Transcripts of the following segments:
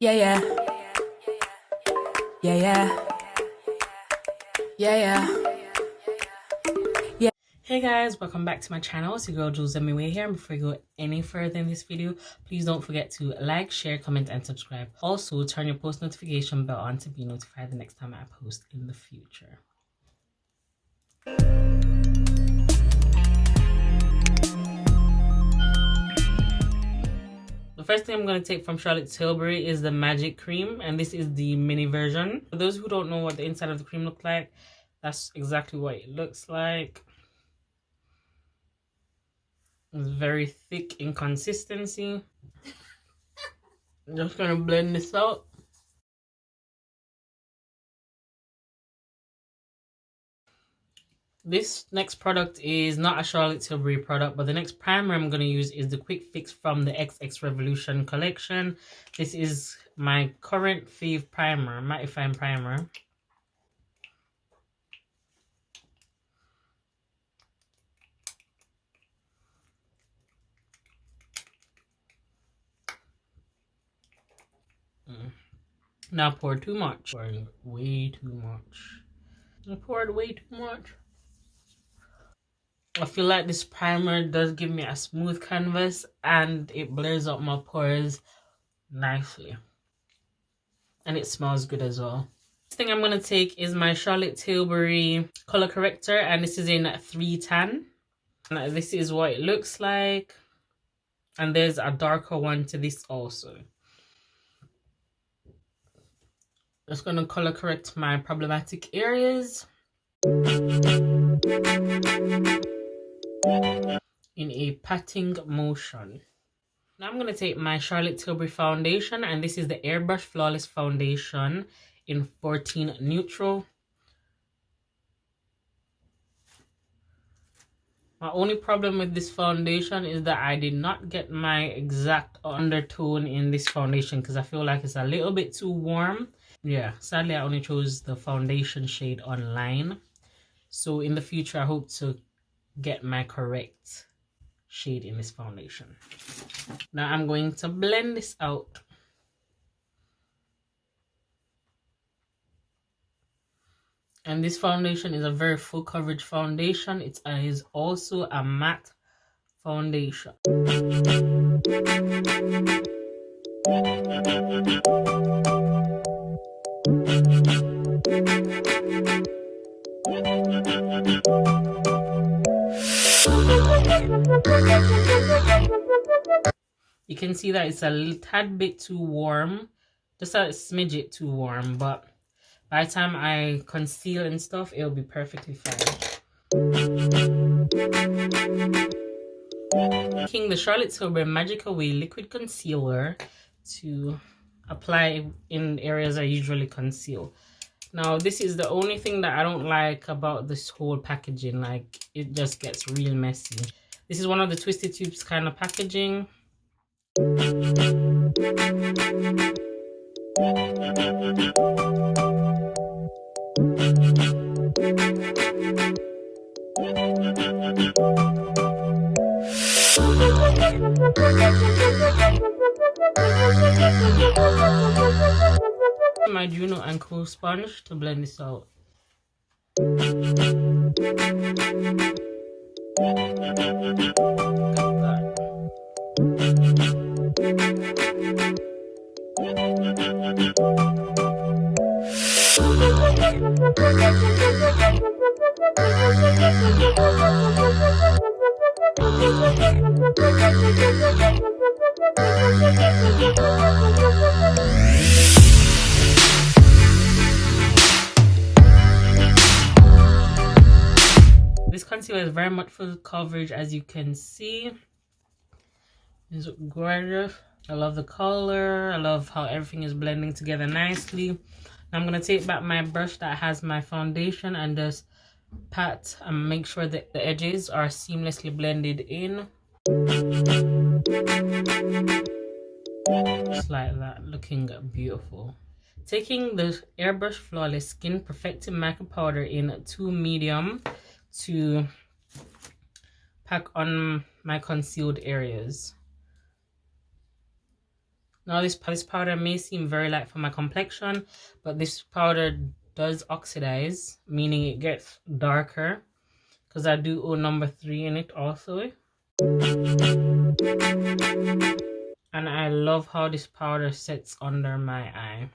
Yeah, yeah. Yeah, yeah. Yeah, yeah. Yeah. Hey guys, welcome back to my channel. It's your girl Jules Way here. And before you go any further in this video, please don't forget to like, share, comment, and subscribe. Also, turn your post notification bell on to be notified the next time I post in the future. The first thing I'm going to take from Charlotte Tilbury is the Magic Cream, and this is the mini version. For those who don't know what the inside of the cream looks like, that's exactly what it looks like. It's very thick in consistency. I'm just going to blend this out. This next product is not a Charlotte Tilbury product, but the next primer I'm going to use is the Quick Fix from the XX Revolution collection. This is my current fave primer, mattifying primer. Now pour too much. Pouring way too much. I poured way too much. I feel like this primer does give me a smooth canvas and it blurs out my pores nicely. And it smells good as well. Next thing I'm going to take is my Charlotte Tilbury color corrector, and this is in 3 Tan. And this is what it looks like. And there's a darker one to this also. Just going to color correct my problematic areas in a patting motion. Now I'm going to take my Charlotte Tilbury foundation, and this is the Airbrush Flawless Foundation in 14 Neutral. My only problem with this foundation is that I did not get my exact undertone in this foundation because I feel like it's a little bit too warm. Yeah, sadly I only chose the foundation shade online. So in the future I hope to get my correct shade in this foundation. Now I'm going to blend this out. And this foundation is a very full coverage foundation. It is also a matte foundation. You can see that it's a tad bit too warm, just a smidget too warm, but by the time I conceal and stuff, it'll be perfectly fine. Taking the Charlotte Tilbury Magic Away Liquid Concealer to apply in areas I usually conceal. Now, this is the only thing that I don't like about this whole packaging. Like, it just gets real messy. This is one of the Twisted Tubes kind of packaging. My Juno and Co sponge to blend this out. This concealer is very much full coverage, as you can see. It's gorgeous. I love the color. I love how everything is blending together nicely. Now I'm going to take back my brush that has my foundation and just pat and make sure that the edges are seamlessly blended in. Just like that, looking beautiful. Taking the Airbrush Flawless Skin Perfecting Micro Powder in 2 Medium to pack on my concealed areas. Now this powder may seem very light for my complexion, but this powder does oxidize, meaning it gets darker, because I do own number 3 in it also. And I love how this powder sits under my eye.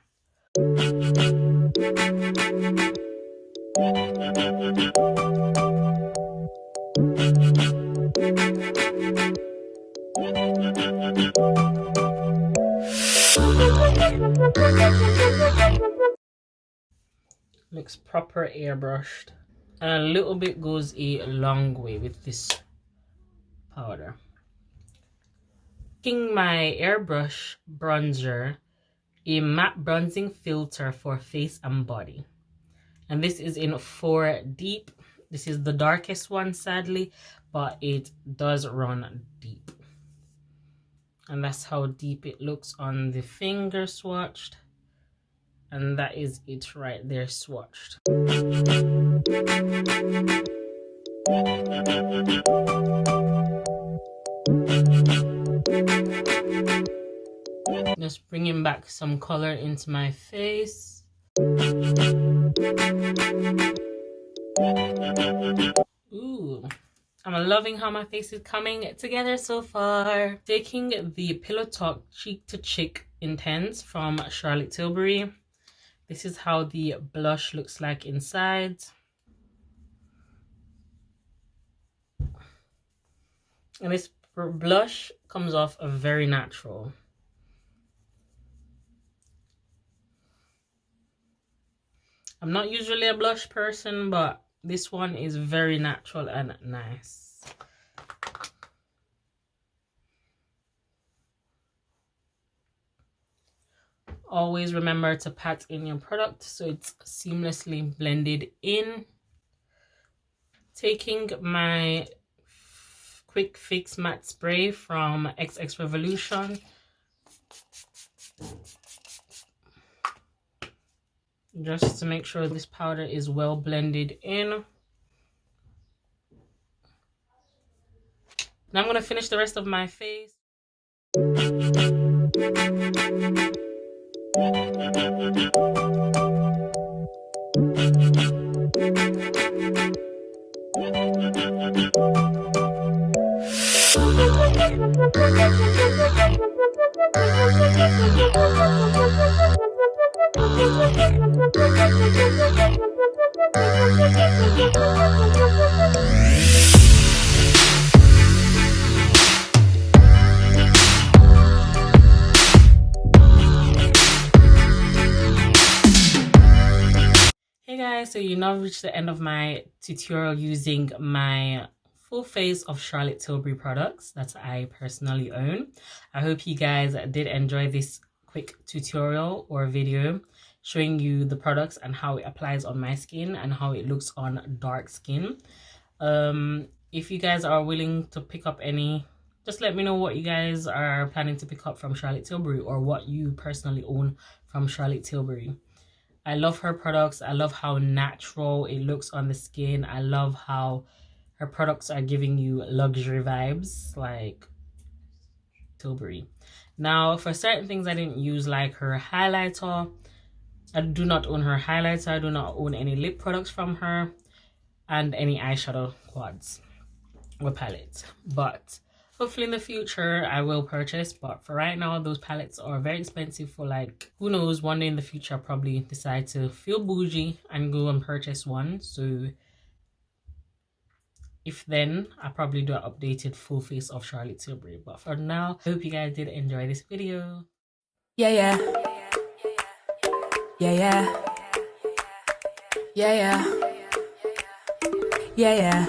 Looks proper airbrushed, and a little bit goes a long way with this powder. Taking my airbrush bronzer, a matte bronzing filter for face and body, and this is in 4 deep. This is the darkest one, sadly, but it does run deep, and that's how deep it looks on the finger swatched. And that is it right there swatched. Just bringing back some color into my face. Ooh, I'm loving how my face is coming together so far. Taking the Pillow Talk Cheek to Chick Intense from Charlotte Tilbury. This is how the blush looks like inside. And this blush comes off very natural. I'm not usually a blush person, but this one is very natural and nice. Always remember to pat in your product so it's seamlessly blended in. Taking my Quick Fix Matte Spray from XX Revolution. Just to make sure this powder is well blended in. Now I'm going to finish the rest of my face. Hey guys, so you now reached the end of my tutorial using my full face of Charlotte Tilbury products that I personally own. I hope you guys did enjoy this quick tutorial or video showing you the products and how it applies on my skin and how it looks on dark skin. If you guys are willing to pick up any, just let me know what you guys are planning to pick up from Charlotte Tilbury or what you personally own from Charlotte Tilbury. I love her products. I love how natural it looks on the skin. I love how her products are giving you luxury vibes like Tilbury. Now, for certain things I didn't use, like her highlighter. I do not own her highlighter. I do not own any lip products from her and any eyeshadow quads or palettes. But hopefully in the future I will purchase, but for right now those palettes are very expensive. For like, who knows, one day in the future I'll probably decide to feel bougie and go and purchase one. So if then, I'll probably do an updated full face of Charlotte Tilbury. But for now, I hope you guys did enjoy this video. Yeah, yeah. Yeah, yeah. Yeah, yeah. Yeah, yeah.